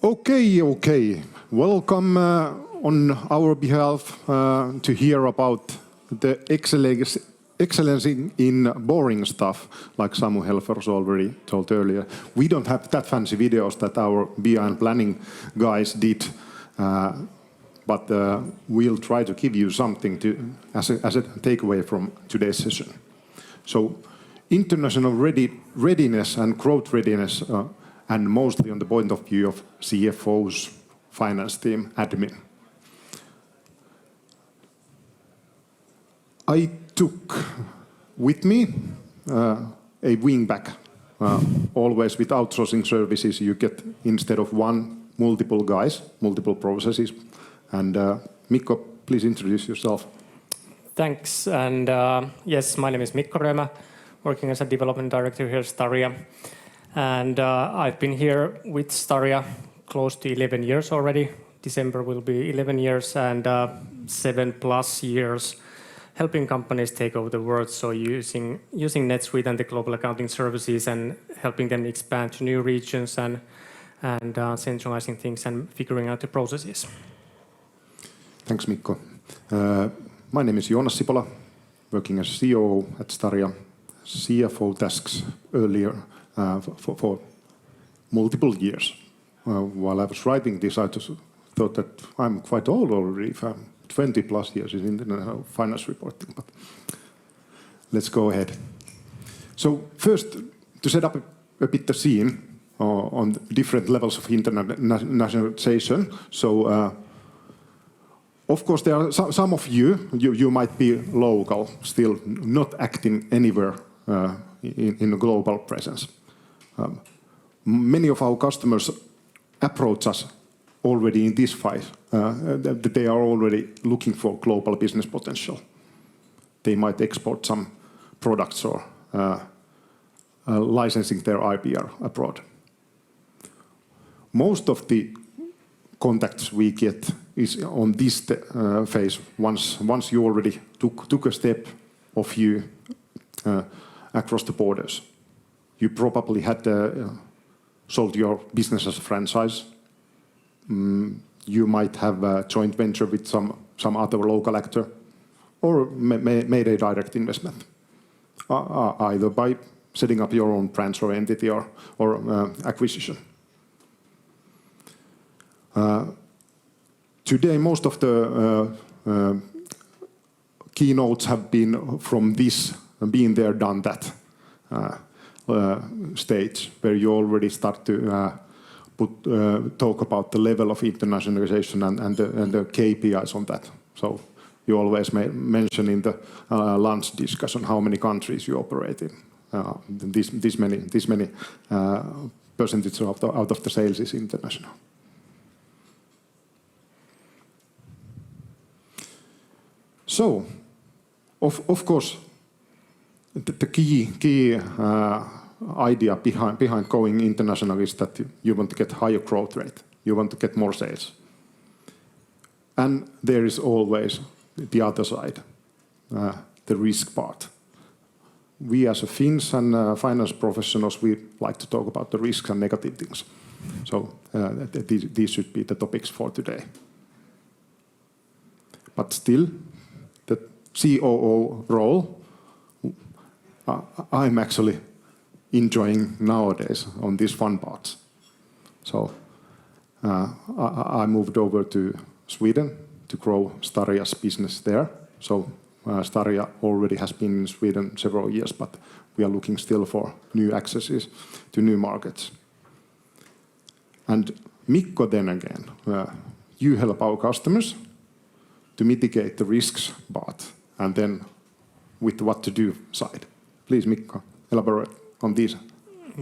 Okay. Welcome on our behalf to hear about the excellence in boring stuff, like Samu Helfers already told earlier. We don't have that fancy videos that our BI and planning guys did, but we'll try to give you something as a takeaway from today's session. So, international readiness and growth readiness, and mostly on the point of view of CFO's finance team admin. I took with me a wingback. Always with outsourcing services, you get, instead of one, multiple guys, multiple processes. And Mikko, please introduce yourself. Thanks. And yes, my name is Mikko Ryömä, working as a development director here at Staria. And I've been here with Staria close to 11 years already. December will be 11 years, and 7+ years helping companies take over the world. So using NetSuite and the global accounting services and helping them expand to new regions and centralizing things and figuring out the processes. Thanks, Mikko. My name is Joonas Sipola, working as COO at Staria. CFO tasks earlier for multiple years. While I was writing this, I just thought that I'm quite old already, if I'm 20+ years in international finance reporting. But let's go ahead. So first, to set up a bit the scene on different levels of internationalization. So of course, there are some of you might be local, still not acting anywhere in a global presence. Many of our customers approach us already in this phase. That they are already looking for global business potential. They might export some products or licensing their IPR abroad. Most of the contacts we get is on this phase. Once you already took a step of you across the borders. You probably had sold your business as a franchise. You might have a joint venture with some other local actor, or made a direct investment, either by setting up your own branch or entity or acquisition. Today, most of the keynotes have been from this, being there, done that stage, where you already start to talk about the level of internationalization and the KPIs on that. So you always mention in the lunch discussion how many countries you operate in. This many percentage out of the sales is international. So, of course, the key idea behind going international is that you want to get higher growth rate. You want to get more sales. And there is always the other side, the risk part. We as a Finns and finance professionals, we like to talk about the risks and negative things. So these should be the topics for today. But still, the COO role, I'm actually enjoying nowadays on these fun parts. So I moved over to Sweden to grow Staria's business there. So Staria already has been in Sweden several years, but we are looking still for new accesses to new markets. And Mikko, then again, you help our customers to mitigate the risks part, and then with what to do side. Please, Mikko, elaborate on these.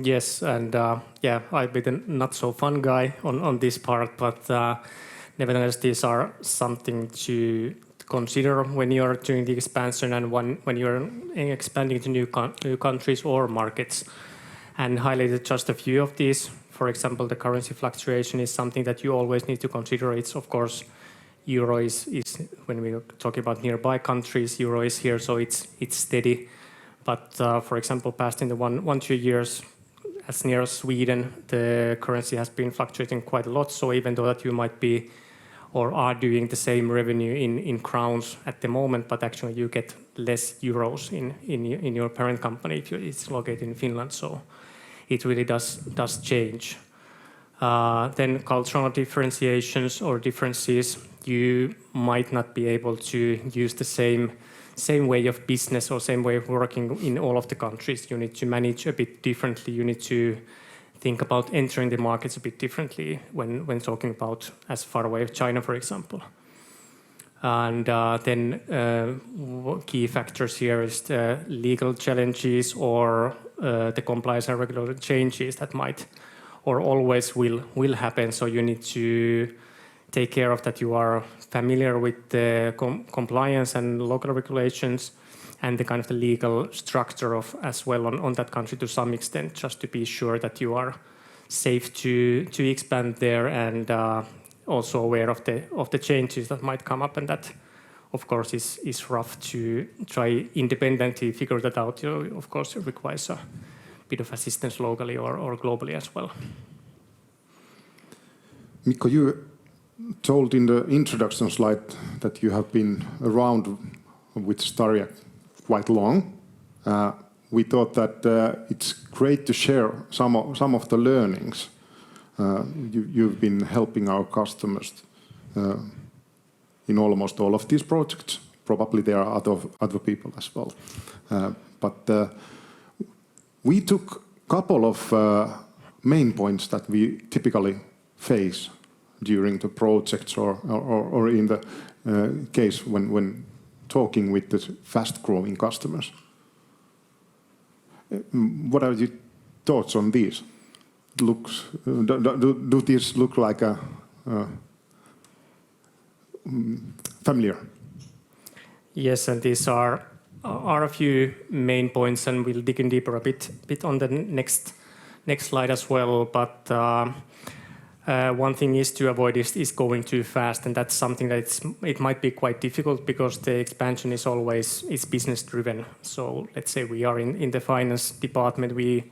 Yes, and I'll be the not so fun guy on this part, but nevertheless, these are something to consider when you're doing the expansion and when you're expanding to new countries or markets. And highlighted just a few of these. For example, the currency fluctuation is something that you always need to consider. It's, of course, euro is when we talk about nearby countries, euro is here, so it's steady. But for example, past in the 1-2 years, as near as Sweden, the currency has been fluctuating quite a lot. So even though that you might be or are doing the same revenue in crowns at the moment, but actually you get less euros in your parent company if it's located in Finland. So it really does change. Then cultural differentiations or differences, you might not be able to use the same way of business or same way of working in all of the countries. You need to manage a bit differently. You need to think about entering the markets a bit differently when talking about as far away as China, for example. And then key factors here is the legal challenges or the compliance and regulatory changes that might or always will happen. So you need to take care of that you are familiar with the compliance and local regulations and the kind of the legal structure of as well on that country to some extent, just to be sure that you are safe to expand there and also aware of the changes that might come up, and that of course is rough to try independently figure that out. Of course it requires a bit of assistance locally or globally as well. Mikko, you told in the introduction slide that you have been around with Staria quite long. We thought that it's great to share some of the learnings. You've been helping our customers in almost all of these projects. Probably there are other people as well. But we took a couple of main points that we typically face during the projects or in the case when talking with the fast-growing customers. What are your thoughts on these? Do these look like a familiar? Yes, and these are a few main points, and we'll dig in deeper a bit on the next slide as well. But one thing is to avoid is going too fast, and that's something that it might be quite difficult because the expansion is always business driven. So let's say we are in the finance department, we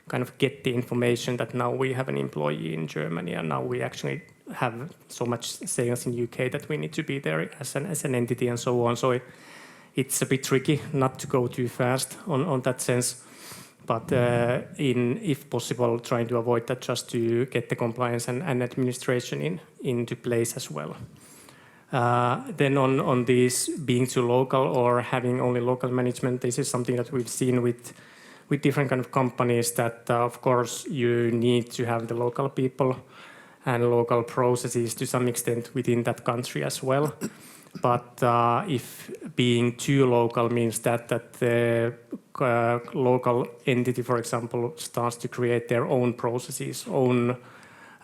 kind of get the information that now we have an employee in Germany, and now we actually have so much sales in UK that we need to be there as an entity and so on. So it's a bit tricky not to go too fast on that sense. But if possible, trying to avoid that just to get the compliance and administration into place as well. Then on this being too local or having only local management, this is something that we've seen with different kind of companies that, of course, you need to have the local people and local processes to some extent within that country as well. But if being too local means that the local entity, for example, starts to create their own processes, own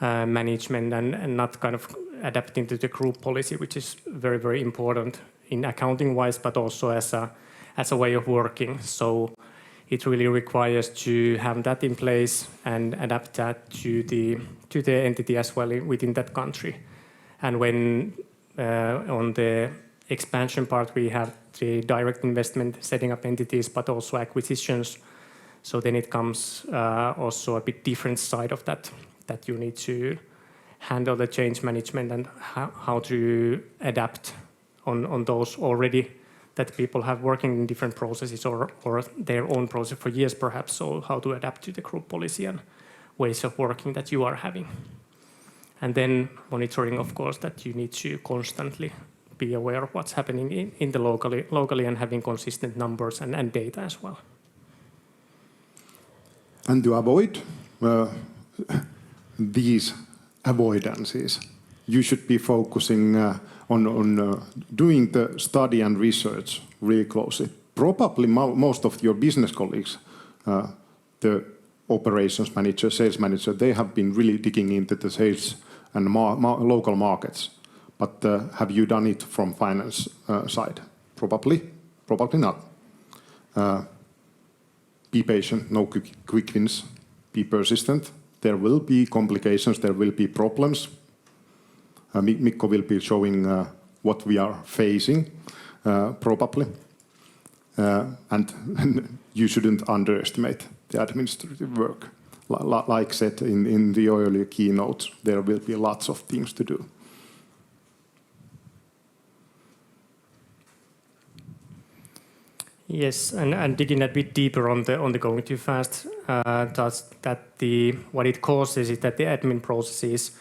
management, and not kind of adapting to the group policy, which is very, very important in accounting-wise, but also as a way of working. So it really requires to have that in place and adapt that to the entity as well within that country. And when on the expansion part, we have the direct investment, setting up entities, but also acquisitions. So then it comes also a bit different side of that you need to handle the change management and how to adapt on those already that people have working in different processes or their own process for years perhaps. So how to adapt to the group policy and ways of working that you are having. And then monitoring, of course, that you need to constantly be aware of what's happening in the locally and having consistent numbers and data as well. And to avoid these avoidances, you should be focusing on doing the study and research really closely. Probably most of your business colleagues, the operations manager, sales manager, they have been really digging into the sales and local markets. But have you done it from finance side? Probably not. Be patient, no quick wins. Be persistent. There will be complications, there will be problems. Mikko will be showing what we are facing, probably. And you shouldn't underestimate the administrative work. like said in the earlier keynote, there will be lots of things to do. Yes, and digging a bit deeper on the going too fast, what it causes is that the admin processes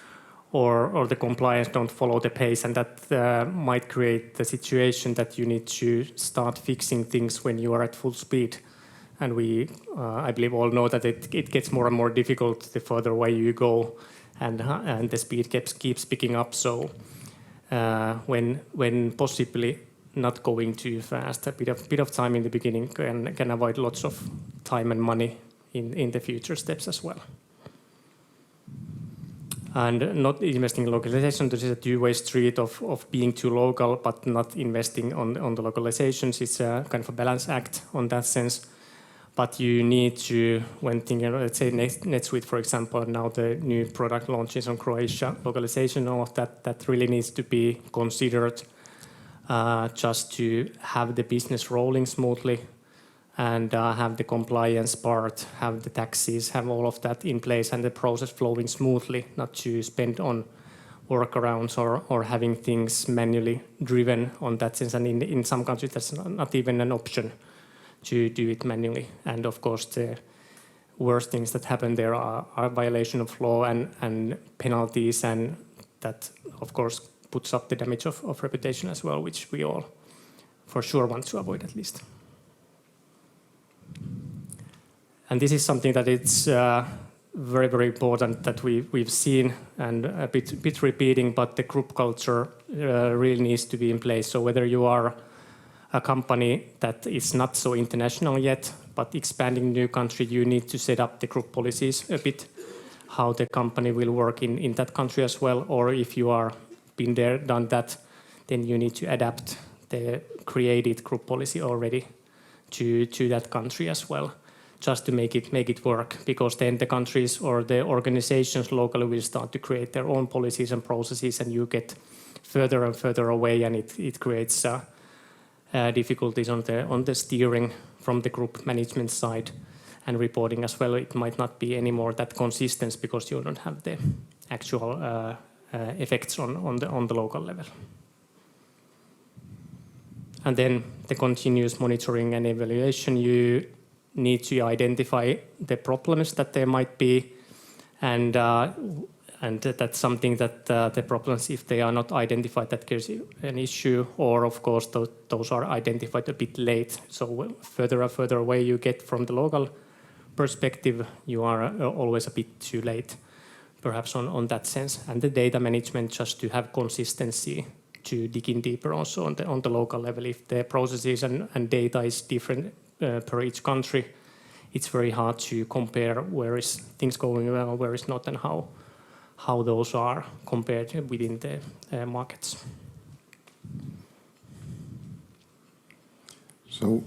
or the compliance don't follow the pace, and that might create the situation that you need to start fixing things when you are at full speed. And we, I believe, all know that it gets more and more difficult the further away you go, and the speed keeps picking up. So when possibly not going too fast, a bit of time in the beginning can avoid lots of time and money in the future steps as well. And not investing in localization, this is a two-way street of being too local but not investing on the localizations. It's a kind of a balance act on that sense. But you need to, when thinking, let's say NetSuite, for example, now the new product launches on Croatia, localization, all of that really needs to be considered just to have the business rolling smoothly and have the compliance part, have the taxes, have all of that in place and the process flowing smoothly, not to spend on workarounds or having things manually driven on that sense. And in some countries, that's not even an option to do it manually. And of course, the worst things that happen there are violation of law and penalties, and that, of course, puts up the damage of reputation as well, which we all for sure want to avoid at least. And this is something that it's very, very important that we've seen, and a bit repeating, but the group culture really needs to be in place. So whether you are a company that is not so international yet, but expanding new country, you need to set up the group policies a bit, how the company will work in that country as well. Or if you are been there, done that, then you need to adapt the created group policy already to that country as well, just to make it work, because then the countries or the organizations locally will start to create their own policies and processes, and you get further and further away, and it creates difficulties on the steering from the group management side and reporting as well. It might not be anymore that consistent because you don't have the actual effects on the local level. And then the continuous monitoring and evaluation, you need to identify the problems that there might be, and that's something that the problems, if they are not identified, that gives you an issue, or of course those are identified a bit late. So further and further away you get from the local perspective, you are always a bit too late, perhaps on that sense. And the data management, just to have consistency, to dig in deeper also on the local level. If the processes and data is different per each country, it's very hard to compare where is things going well, where is not, and how those are compared within the markets. So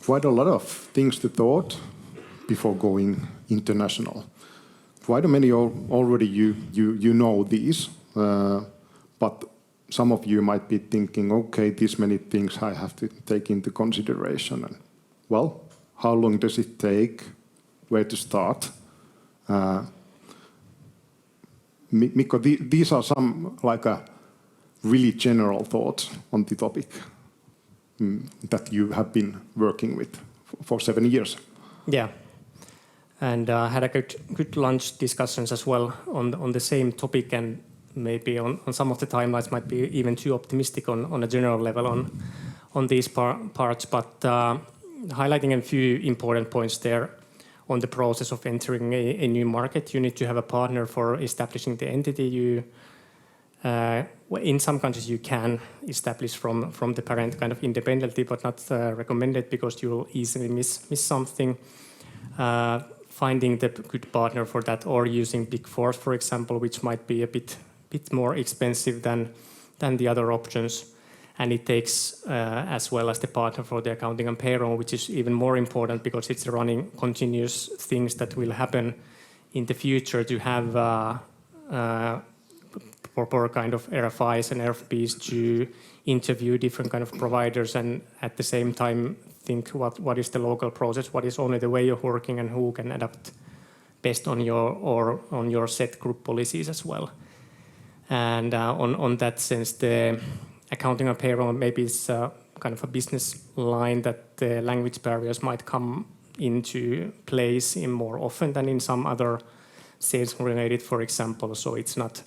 quite a lot of things to thought before going international. Quite many already you know these, but some of you might be thinking, okay, this many things I have to take into consideration. And, well, how long does it take? Where to start? Mikko, these are some really general thoughts on the topic that you have been working with for 7 years. Yeah, and had a good lunch discussions as well on the same topic, and maybe on some of the timelines might be even too optimistic on a general level on these parts, but highlighting a few important points there. On the process of entering a new market, you need to have a partner for establishing the entity. In some countries you can establish from the parent kind of independently, but not recommended because you will easily miss something. Finding the good partner for that, or using Big Four, for example, which might be a bit more expensive than the other options. And it takes as well as the partner for the accounting and payroll, which is even more important because it's running continuous things that will happen in the future, to have proper kind of RFIs and RFPs to interview different kind of providers, and at the same time think what is the local process, what is only the way of working, and who can adapt based on your set group policies as well. And on that sense, the accounting and payroll maybe is kind of a business line that the language barriers might come into place in more often than in some other sales related, for example. So it's not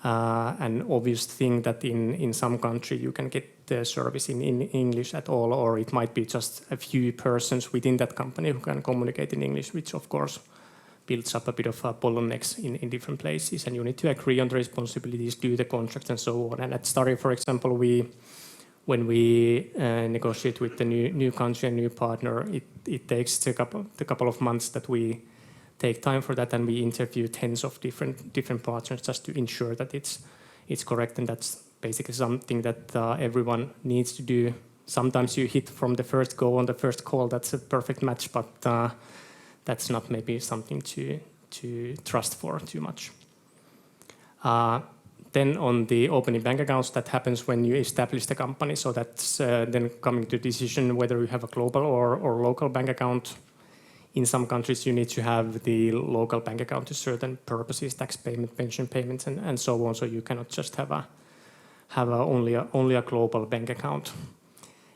an obvious thing that in some country you can get the service in English at all, or it might be just a few persons within that company who can communicate in English, which of course builds up a bit of bottlenecks in different places, and you need to agree on the responsibilities, do the contract, and so on. And at Staria, for example, when we negotiate with the new country and new partner, it takes a couple of months that we take time for that, and we interview tens of different partners just to ensure that it's correct, and that's basically something that everyone needs to do. Sometimes you hit from the first go on the first call, that's a perfect match, but that's not maybe something to trust for too much. Then on the opening bank accounts, that happens when you establish the company. So that's then coming to decision whether you have a global or local bank account. In some countries, you need to have the local bank account to certain purposes, tax payment, pension payments, and so on. So you cannot just have only a global bank account.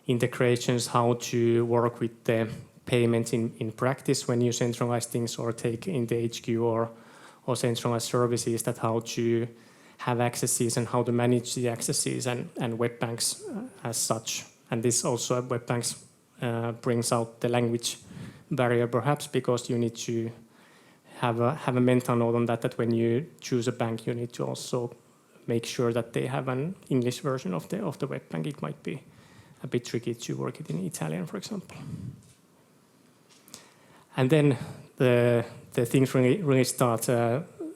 Integrations, how to work with the payments in practice when you centralize things or take in the HQ or centralize services, that how to have accesses and how to manage the accesses and web banks as such. And this also web banks brings out the language barrier perhaps, because you need to have a mental note on that when you choose a bank, you need to also make sure that they have an English version of the web bank. It might be a bit tricky to work it in Italian, for example. And then the things really start.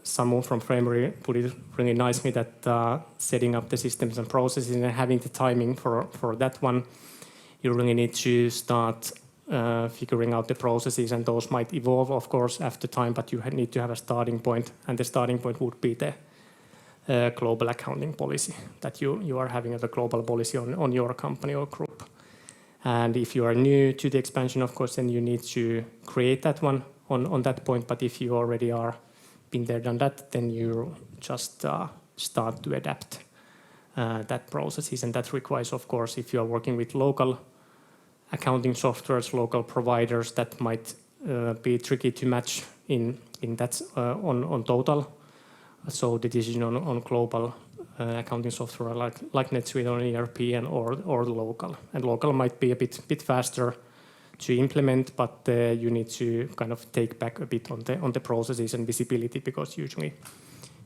Someone from Framery put it really nicely, that setting up the systems and processes and having the timing for that one, you really need to start figuring out the processes, and those might evolve, of course, after time, but you need to have a starting point, and the starting point would be the global accounting policy, that you are having a global policy on your company or group. And if you are new to the expansion, of course, then you need to create that one on that point. But if you already are been there, done that, then you just start to adapt that processes. And that requires, of course, if you are working with local accounting softwares, local providers, that might be tricky to match in that on total. So the decision on global accounting software like NetSuite or ERP or local. And local might be a bit faster to implement, but you need to kind of take back a bit on the processes and visibility, because usually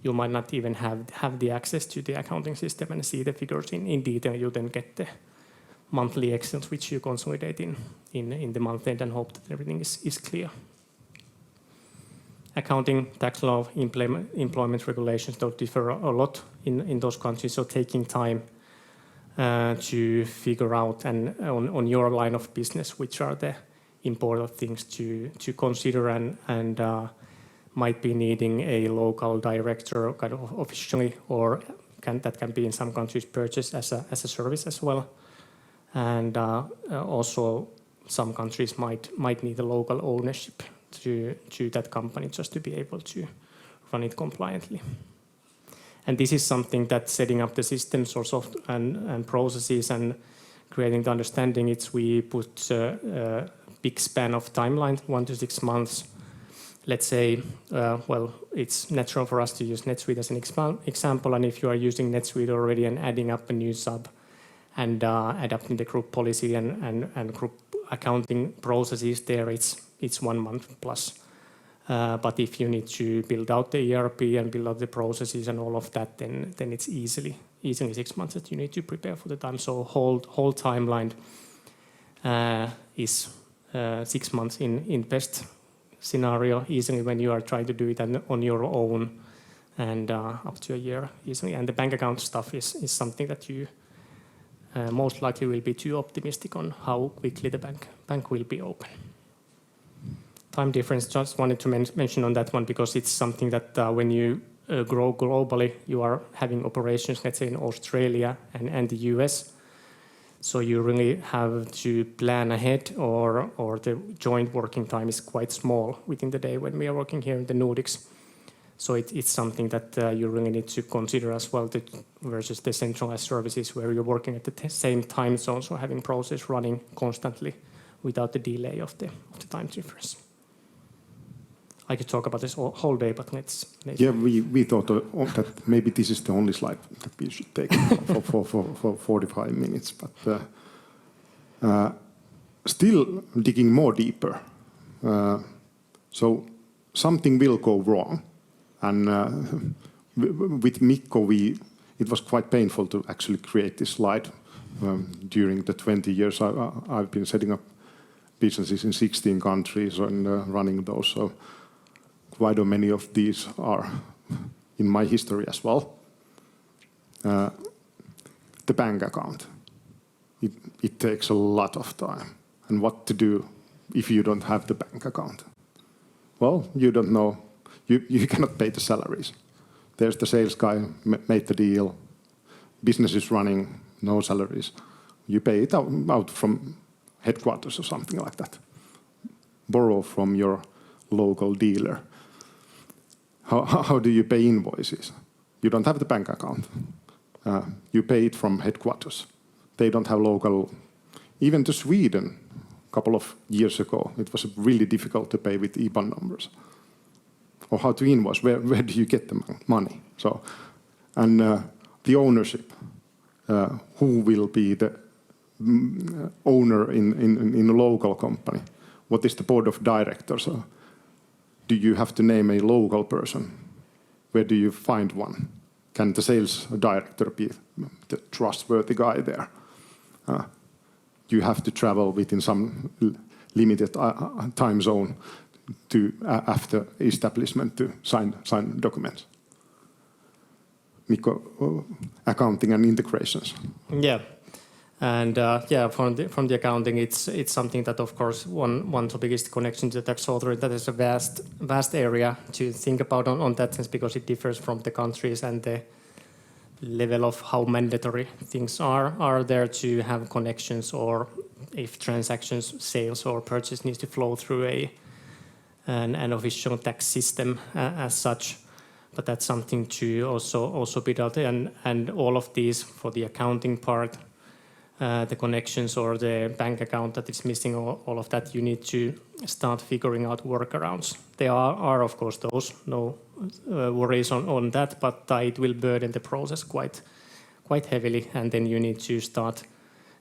you might not even have the access to the accounting system and see the figures in detail. You then get the monthly Excels, which you consolidate in the month end and hope that everything is clear. Accounting, tax law, employment regulations don't differ a lot in those countries, so taking time to figure out and on your line of business which are the important things to consider, and might be needing a local director kind of officially, or that can be in some countries purchased as a service as well. And also some countries might need a local ownership to that company just to be able to run it compliantly. And this is something that setting up the systems or software and processes and creating the understanding, we put a big span of timeline, 1 to 6 months. Let's say, it's natural for us to use NetSuite as an example, and if you are using NetSuite already and adding up a new sub and adapting the group policy and group accounting processes there, it's 1 month plus. But if you need to build out the ERP and build out the processes and all of that, then it's easily 6 months that you need to prepare for the time. So whole timeline is 6 months in best scenario, easily when you are trying to do it on your own, and up to a year easily. And the bank account stuff is something that you most likely will be too optimistic on how quickly the bank will be open. Time difference, just wanted to mention on that one, because it's something that when you grow globally, you are having operations, let's say in Australia and the US, So you really have to plan ahead, or the joint working time is quite small within the day when we are working here in the Nordics. So it's something that you really need to consider as well, versus the centralized services where you're working at the same time zone, so having process running constantly without the delay of the time difference. I could talk about this whole day, but let's... Yeah, we thought that maybe this is the only slide that we should take for 45 minutes. But still digging more deeper. So something will go wrong. And with Mikko, it was quite painful to actually create this slide. During the 20 years I've been setting up businesses in 16 countries and running those. So quite many of these are in my history as well. The bank account. It takes a lot of time. And what to do if you don't have the bank account? Well, you don't know. You cannot pay the salaries. There's the sales guy, made the deal. Business is running, no salaries. You pay it out from headquarters or something like that. Borrow from your local dealer. How do you pay invoices? You don't have the bank account. You pay it from headquarters. They don't have local... Even to Sweden, a couple of years ago, it was really difficult to pay with IBAN numbers. Or how to invoice, where do you get the money? So, and the ownership, who will be the owner in a local company? What is the board of directors? Do you have to name a local person? Where do you find one? Can the sales director be the trustworthy guy there? You have to travel within some limited time zone to after establishment to sign documents. Mikko, accounting and integrations. Yeah, and from the accounting, it's something that, of course, one of the biggest connections to the tax authority. That is a vast area to think about on that sense, because it differs from the countries and the level of how mandatory things are there to have connections, or if transactions, sales or purchase needs to flow through an official tax system as such. But that's something to also build out, and all of these for the accounting part, the connections or the bank account that is missing, all of that, you need to start figuring out workarounds. There are of course those, no worries on that, but it will burden the process quite heavily, and then you need to start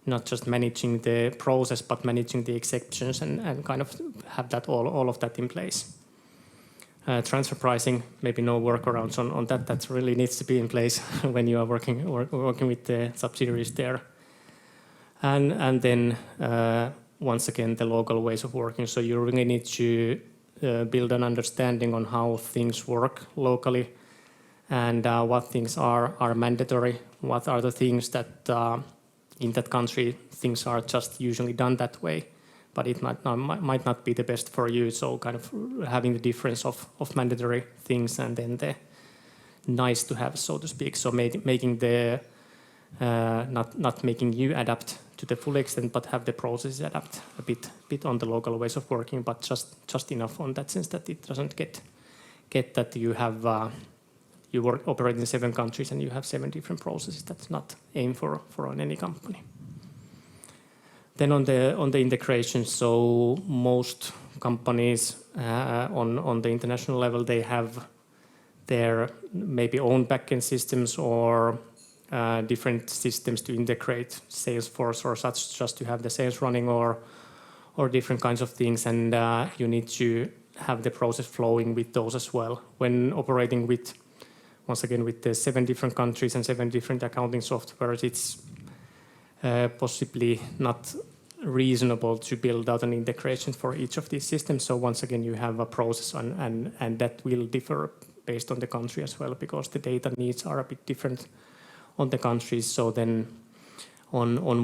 not just managing the process, but managing the exceptions and kind of have that all of that in place. Transfer pricing, maybe no workarounds on that. That really needs to be in place when you are working with the subsidiaries there. And then once again, the local ways of working. So you really need to build an understanding on how things work locally, and what things are mandatory, what are the things that in that country things are just usually done that way, but it might not be the best for you. So kind of having the difference of mandatory things and then the nice to have, so to speak. So making the not making you adapt to the full extent, but have the process adapt a bit on the local ways of working, but just enough on that sense that it doesn't get that you have you operate in 7 countries and you have 7 different processes. That's not aim for on any company. Then on the integration, so most companies on the international level, they have their maybe own backend systems or different systems to integrate Salesforce or such, just to have the sales running or different kinds of things, and you need to have the process flowing with those as well. When operating with, once again, with the 7 different countries and 7 different accounting softwares, it's possibly not reasonable to build out an integration for each of these systems. So once again, you have a process and that will differ based on the country as well, because the data needs are a bit different on the countries. So then on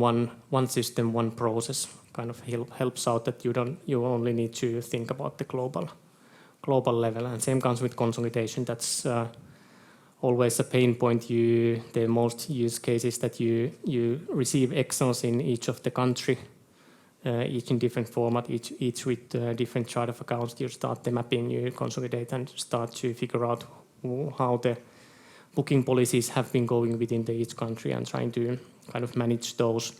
one system, one process kind of helps out that you only need to think about the global level. And same comes with consolidation. That's always a pain point. The most use cases that you receive exons in each of the country, each in different format, each with different chart of accounts. You start the mapping, you consolidate and start to figure out how the booking policies have been going within each country and trying to kind of manage those.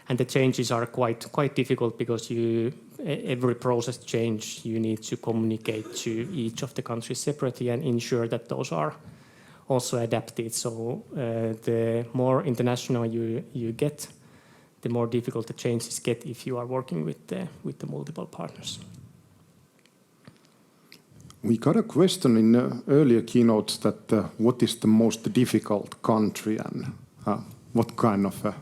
And the changes are quite difficult because every process change you need to communicate to each of the countries separately and ensure that those are also adapted. So the more international you get, the more difficult the changes get if you are working with the multiple partners. We got a question in earlier keynotes that what is the most difficult country and what kind of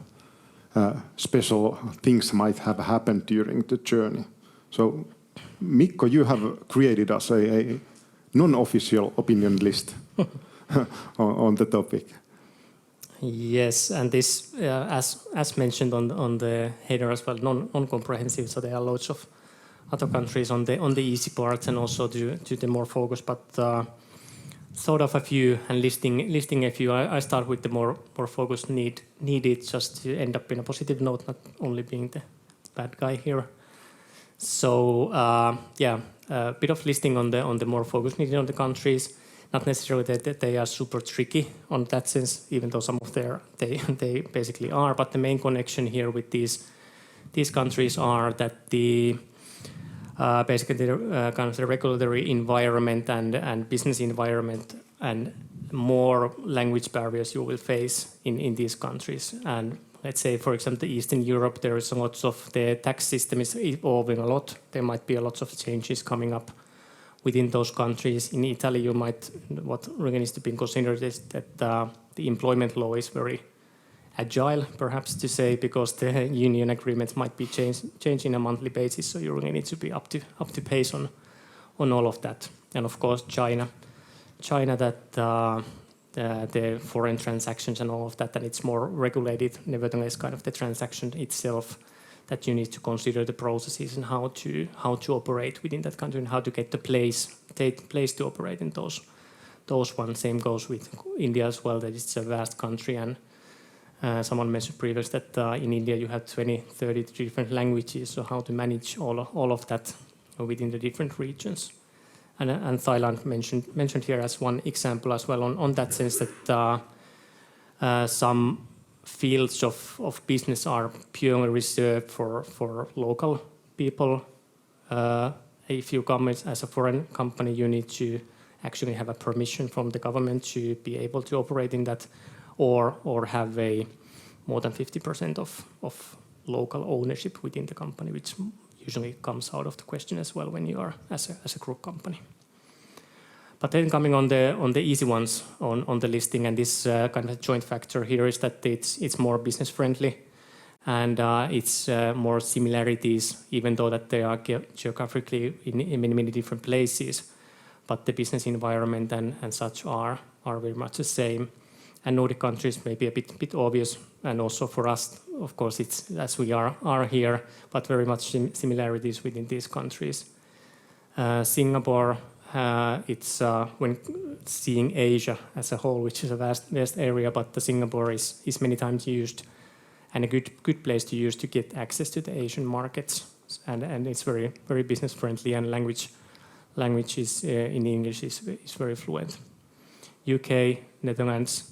special things might have happened during the journey. So, Mikko, you have created us a non-official opinion list on the topic. Yes, and this, as mentioned on the header as well, non-comprehensive. So there are lots of other countries on the easy parts and also to the more focus, but sort of a few and listing a few. I start with the more focus needed just to end up in a positive note, not only being the bad guy here. So a bit of listing on the more focus needed on the countries. Not necessarily that they are super tricky on that sense, even though some of they basically are. But the main connection here with these countries are that basically the kind of the regulatory environment and business environment and more language barriers you will face in these countries. And let's say, for example, Eastern Europe, there is lots of the tax system is evolving a lot. There might be a lot of changes coming up within those countries. In Italy, what really needs to be considered is that the employment law is very agile, perhaps to say, because the union agreements might be changing on a monthly basis, so you really need to be up to pace on all of that. And of course, China that the foreign transactions and all of that, and it's more regulated. Nevertheless, kind of the transaction itself, that you need to consider the processes and how to operate within that country and how to get the place to operate in those ones. Same goes with India as well, that it's a vast country, and someone mentioned previously that in India you have 20-30 different languages, so how to manage all of that within the different regions. And Thailand mentioned here as one example as well on that sense that some fields of business are purely reserved for local people. If you come as a foreign company, you need to actually have a permission from the government to be able to operate in that, or have a more than 50% of local ownership within the company, which usually comes out of the question as well when you are as a group company. But then coming on the easy ones on the listing, and this kind of joint factor here is that it's more business friendly, and it's more similarities, even though that they are geographically in many different places, but the business environment and such are very much the same. And Nordic countries may be a bit obvious, and also for us, of course, it's as we are here, but very much similarities within these countries. Singapore, it's when seeing Asia as a whole, which is a vast area, but the Singapore is many times used, and a good place to use to get access to the Asian markets, and it's very very business friendly, and language is in English is very fluent. UK, Netherlands.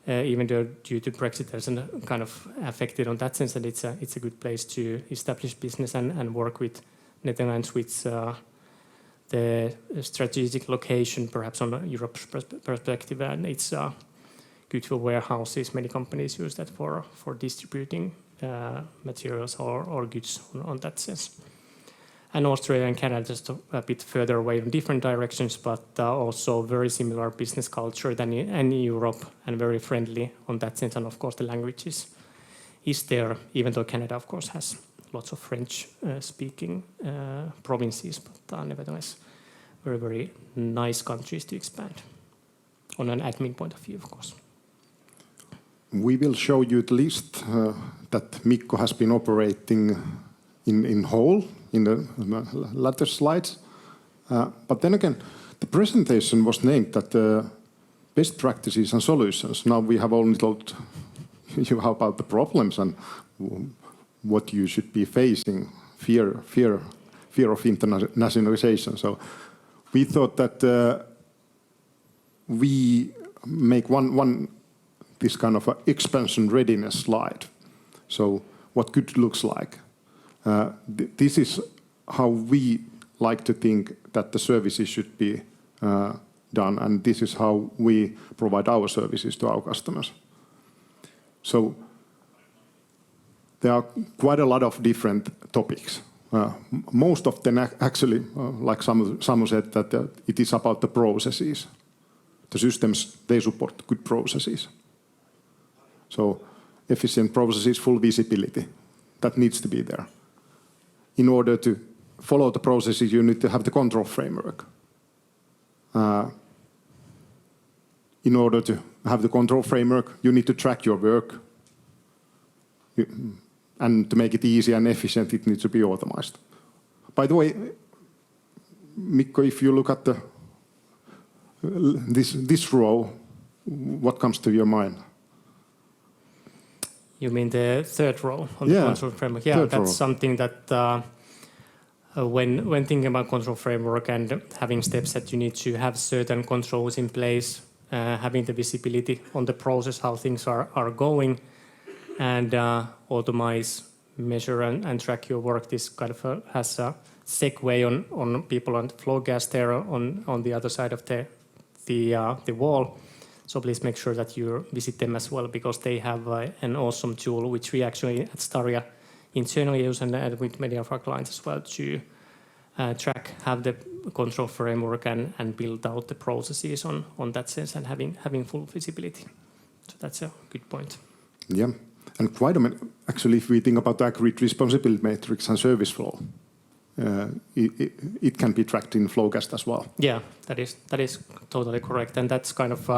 Even though due to Brexit there's kind of affected on that sense, that it's a good place to establish business and work with. Netherlands with the strategic location, perhaps on Europe's perspective, and it's good for warehouses. Many companies use that for distributing materials or goods on that sense. And Australia and Canada just a bit further away in different directions, but also very similar business culture than in Europe, and very friendly on that sense. And of course the language is there, even though Canada of course has lots of French speaking provinces, but nevertheless very very nice countries to expand on an admin point of view, of course. We will show you the list that Mikko has been operating in whole in the latter slides. But then again, the presentation was named that best practices and solutions. Now we have only told you about the problems and what you should be facing, fear of internationalization. So we thought that we make one this kind of expansion readiness slide. So what good looks like. This is how we like to think that the services should be done, and this is how we provide our services to our customers. So there are quite a lot of different topics. Most of them actually, like Samu said, that it is about the processes. The systems, they support good processes. So efficient processes, full visibility, that needs to be there. In order to follow the processes, you need to have the control framework. In order to have the control framework, you need to track your work. And to make it easy and efficient, it needs to be automized. By the way, Mikko, if you look at this row, what comes to your mind? You mean the third row on the control framework? Yeah, that's something that when thinking about control framework and having steps that you need to have certain controls in place, having the visibility on the process, how things are going, and automate, measure, and track your work. This kind of has a segue on people on the flow gas there on the other side of the wall. So please make sure that you visit them as well, because they have an awesome tool which we actually at Staria internally use and with many of our clients as well to track, have the control framework and build out the processes on that sense and having full visibility. So that's a good point. Yeah, and quite actually, if we think about the accurate responsibility matrix and service flow, it can be tracked in Flowcast as well. Yeah, that is totally correct, and that's kind of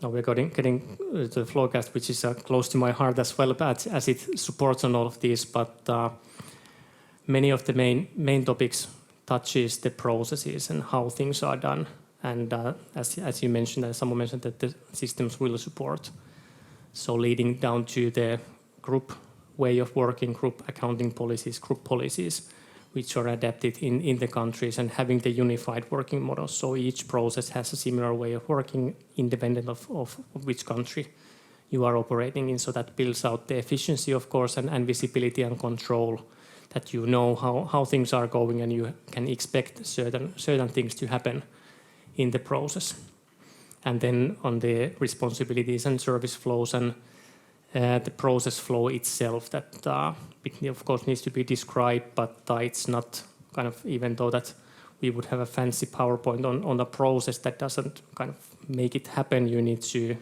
now we're getting to the Flowcast, which is close to my heart as well, but as it supports on all of these. But many of the main topics touches the processes and how things are done, and as you mentioned, as someone mentioned, that the systems will support. So leading down to the group way of working, group accounting policies, group policies, which are adapted in the countries, and having the unified working model. So each process has a similar way of working independent of which country you are operating in. So that builds out the efficiency, of course, and visibility and control, that you know how things are going and you can expect certain things to happen in the process. And then on the responsibilities and service flows and the process flow itself, that it of course needs to be described, but it's not kind of, even though that we would have a fancy PowerPoint on a process, that doesn't kind of make it happen. You need to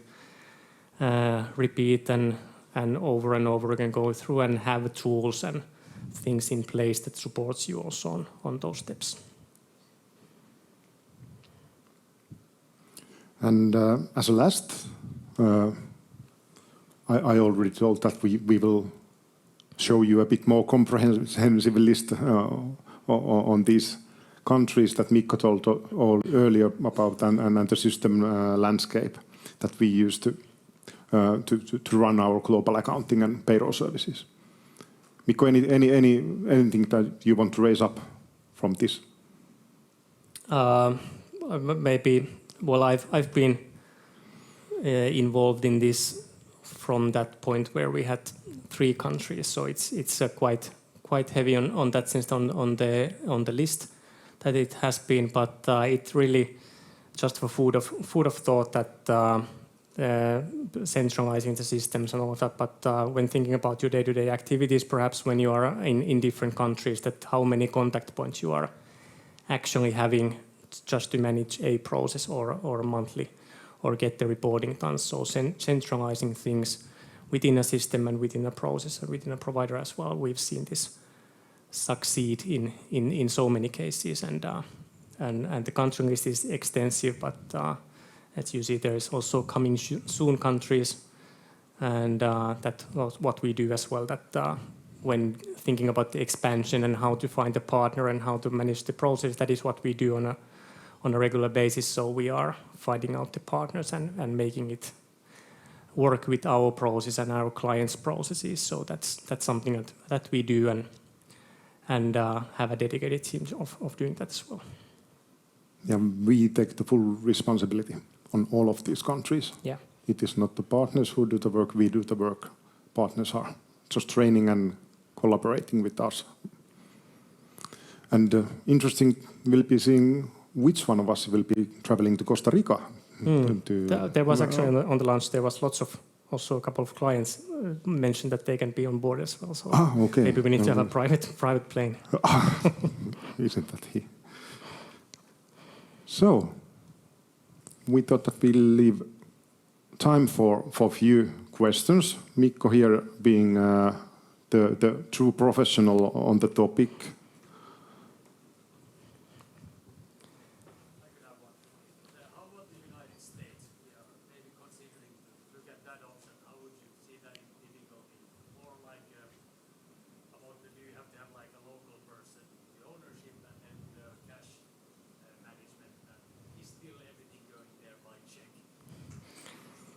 repeat and over again go through and have tools and things in place that supports you also on those steps. And as a last, I already told that we will show you a bit more comprehensive list on these countries that Mikko told all earlier about, and the system landscape that we use to run our global accounting and payroll services. Mikko, anything that you want to raise up from this? Maybe. Well, I've been involved in this from that point where we had 3 countries, so it's quite heavy on that sense on the list that it has been, but it really just for food of thought that centralizing the systems and all of that. But when thinking about your day-to-day activities, perhaps when you are in different countries, that how many contact points you are actually having just to manage a process or monthly or get the reporting done. So centralizing things within a system and within a process and within a provider as well. We've seen this succeed in so many cases, and the country list is extensive, but as you see, there is also coming soon countries, and that what we do as well, that when thinking about the expansion and how to find a partner and how to manage the process, that is what we do on a regular basis. So we are finding out the partners and making it work with our process and our clients' processes. So that's something that we do and have a dedicated team of doing that as well. Yeah, we take the full responsibility on all of these countries. Yeah. It is not the partners who do the work, we do the work. Partners are just training and collaborating with us. And interesting will be seeing which one of us will be traveling to Costa Rica. There was actually on the launch, there was also a couple of clients mentioned that they can be on board as well. So okay. Maybe we need to have a private plane. Isn't that he? So we thought that we'll leave time for a few questions. Mikko here being the true professional on the topic.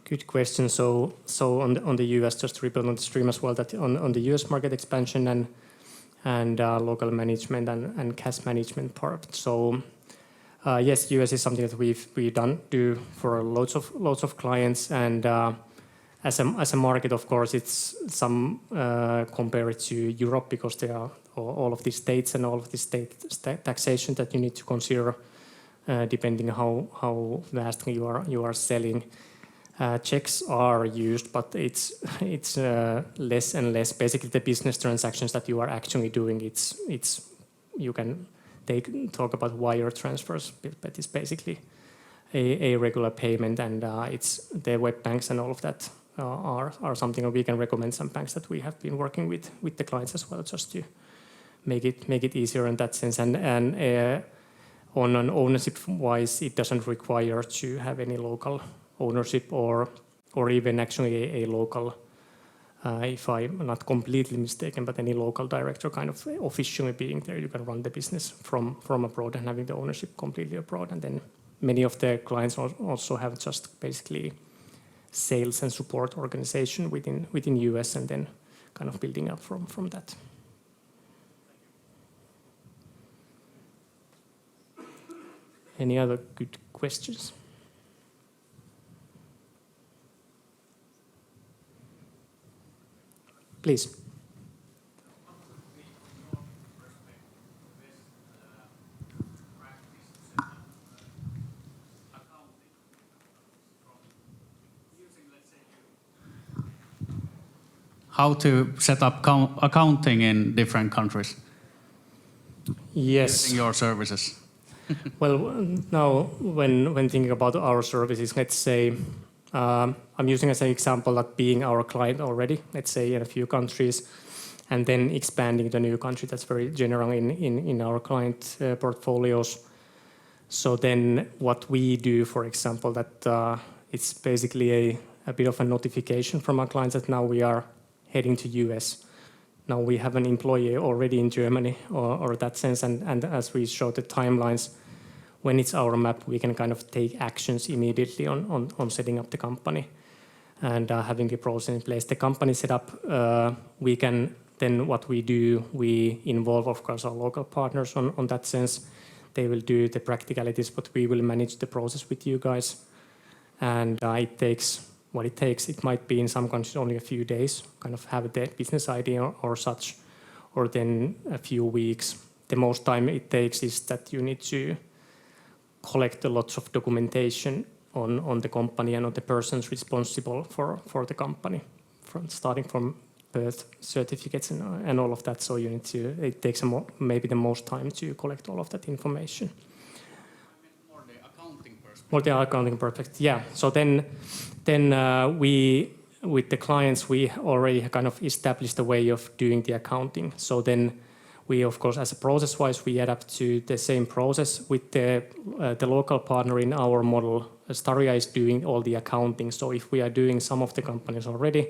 Good question. So on the US, just to rebuild on the stream as well, that on the US market expansion and local management and cash management part. So yes, US is something that we do for loads of clients, and as a market, of course, it's some compared to Europe because there are all of these states and all of the state taxation that you need to consider depending how vastly you are selling. Checks are used, but it's less and less. Basically, the business transactions that you are actually doing, you can talk about wire transfers, but it's basically a regular payment, and it's the web banks and all of that are something that we can recommend some banks that we have been working with the clients as well, just to make it easier in that sense. And on an ownership wise, it doesn't require to have any local ownership or even actually a local, if I'm not completely mistaken, but any local director kind of officially being there. You can run the business from abroad and having the ownership completely abroad. And then many of the clients also have just basically sales and support organization within US, and then kind of building up from that. Any other good questions? Please. How to set up accounting in different countries? Yes. Using your services. Well, now when thinking about our services, let's say I'm using as an example that being our client already, let's say in a few countries, and then expanding to new country. That's very general in our client portfolios. So then what we do, for example, that it's basically a bit of a notification from our clients that now we are heading to US. Now we have an employee already in Germany or that sense, and as we show the timelines, when it's our map, we can kind of take actions immediately on setting up the company and having the process in place. The company set up, we can then what we do, we involve, of course, our local partners on that sense. They will do the practicalities, but we will manage the process with you guys. And it takes what it takes. It might be in some countries only a few days, kind of have the business idea or such, or then a few weeks. The most time it takes is that you need to collect a lot of documentation on the company and on the persons responsible for the company, starting from birth certificates and all of that. So you need to, it takes maybe the most time to collect all of that information. More the accounting perspective. More the accounting perspective, yeah. So then we, with the clients, we already kind of established a way of doing the accounting. So then we, of course, as a process-wise, we adapt to the same process with the local partner in our model. Staria is doing all the accounting. So if we are doing some of the companies already,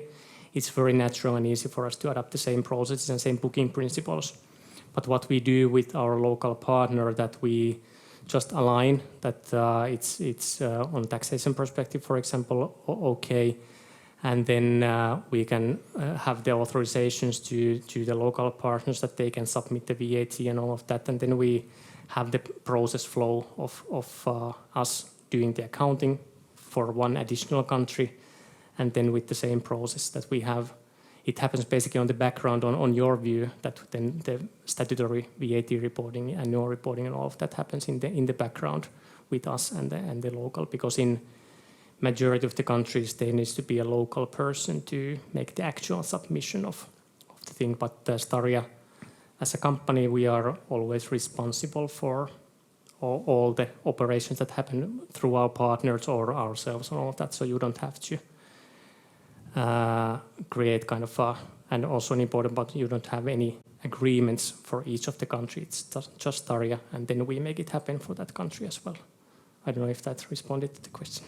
it's very natural and easy for us to adapt the same processes and same booking principles. But what we do with our local partner, that we just align that it's on taxation perspective, for example, okay. And then we can have the authorizations to the local partners that they can submit the VAT and all of that. And then we have the process flow of us doing the accounting for one additional country. And then with the same process that we have, it happens basically on the background on your view, that then the statutory VAT reporting, annual reporting and all of that happens in the background with us and the local, because in majority of the countries there needs to be a local person to make the actual submission of the thing. But Staria, as a company, we are always responsible for all the operations that happen through our partners or ourselves and all of that, so you don't have to create kind of and also an important part, you don't have any agreements for each of the countries. It's just Staria, and then we make it happen for that country as well. I don't know if that responded to the question.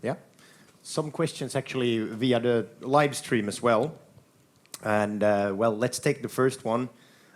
Yeah, some questions actually via the live stream as well. And well, let's take the first one.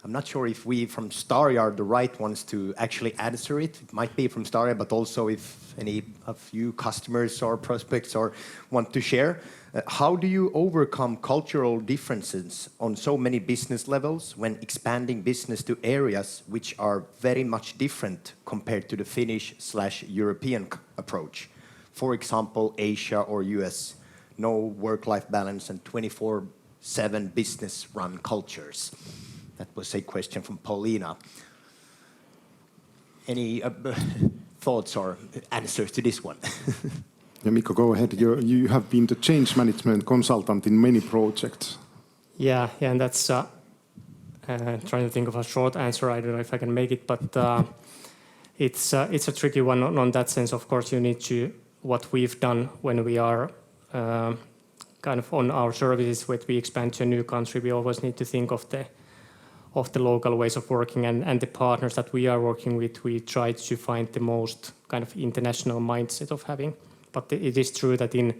I'm not sure if we from Staria are the right ones to actually answer it. It might be from Staria, but also if any of you customers or prospects or want to share. How do you overcome cultural differences on so many business levels when expanding business to areas which are very much different compared to the Finnish/European approach? For example, Asia or US, no work-life balance and 24/7 business-run cultures. That was a question from Paulina. Any thoughts or answers to this one? Yeah, Mikko, go ahead. You have been the change management consultant in many projects. Yeah, and that's trying to think of a short answer. I don't know if I can make it, but it's a tricky one on that sense. Of course, you need to, what we've done when we are kind of on our services, when we expand to a new country, we always need to think of the local ways of working, and the partners that we are working with, we try to find the most kind of international mindset of having. But it is true that in,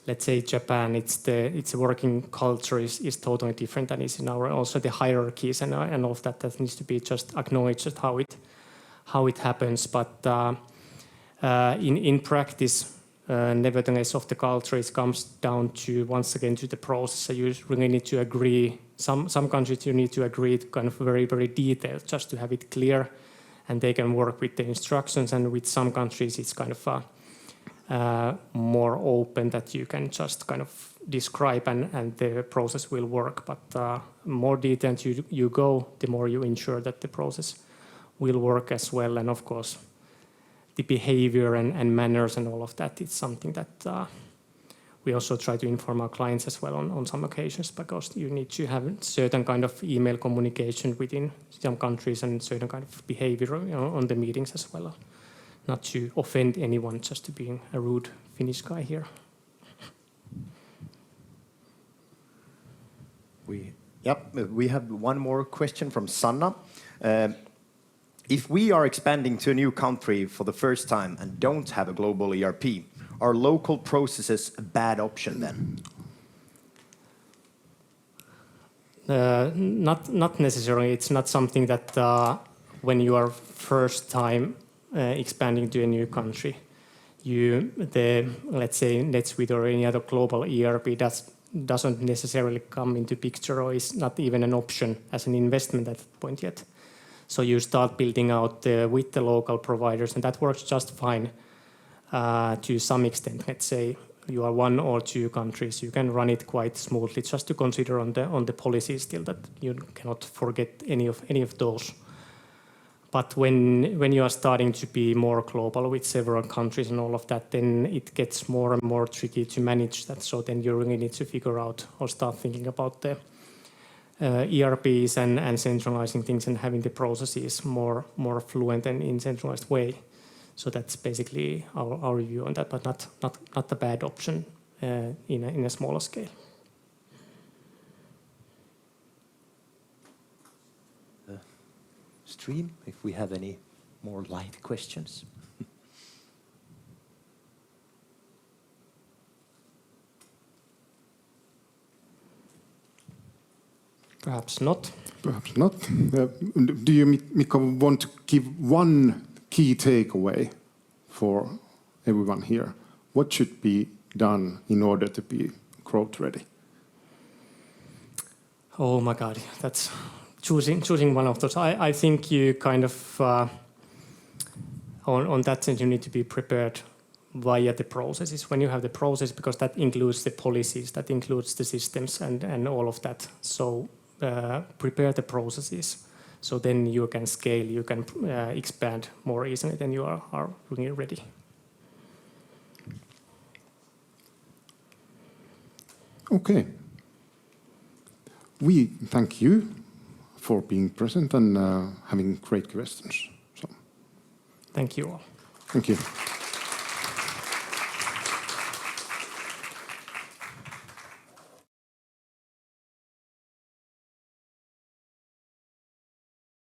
let's say, Japan, it's working culture is totally different than is in our, also the hierarchies and all of that needs to be just acknowledged how it happens. But in practice, nevertheless, of the culture, it comes down to, once again, to the process. So you really need to agree. Some countries you need to agree kind of very, very detailed just to have it clear, and they can work with the instructions. And with some countries, it's kind of more open, that you can just kind of describe and the process will work. But more detailed you go, the more you ensure that the process will work as well. And of course, the behavior and manners and all of that, it's something that we also try to inform our clients as well on some occasions, because you need to have certain kind of email communication within some countries and certain kind of behavior on the meetings as well. Not to offend anyone, just to being a rude Finnish guy here. We have one more question from Sanna. If we are expanding to a new country for the first time and don't have a global ERP, are local processes a bad option then? Not necessarily. It's not something that when you are first time expanding to a new country, let's say NetSuite or any other global ERP doesn't necessarily come into picture, or is not even an option as an investment at that point yet. So you start building out with the local providers, and that works just fine to some extent. Let's say you are one or two countries, you can run it quite smoothly. Just to consider on the policy still that you cannot forget any of those. But when you are starting to be more global with several countries and all of that, then it gets more and more tricky to manage that. So then you really need to figure out or start thinking about the ERPs and centralizing things and having the processes more fluent and in centralized way. So that's basically our view on that, but not a bad option in a smaller scale. Stream, if we have any more live questions. Perhaps not. Perhaps not. Do you, Mikko, want to give one key takeaway for everyone here? What should be done in order to be growth ready? Oh my God, that's choosing one of those. I think you kind of, on that sense, you need to be prepared via the processes. When you have the process, because that includes the policies, that includes the systems and all of that. So prepare the processes. So then you can scale, you can expand more easily than you are really ready. Okay. We thank you for being present and having great questions. So. Thank you all. Thank you.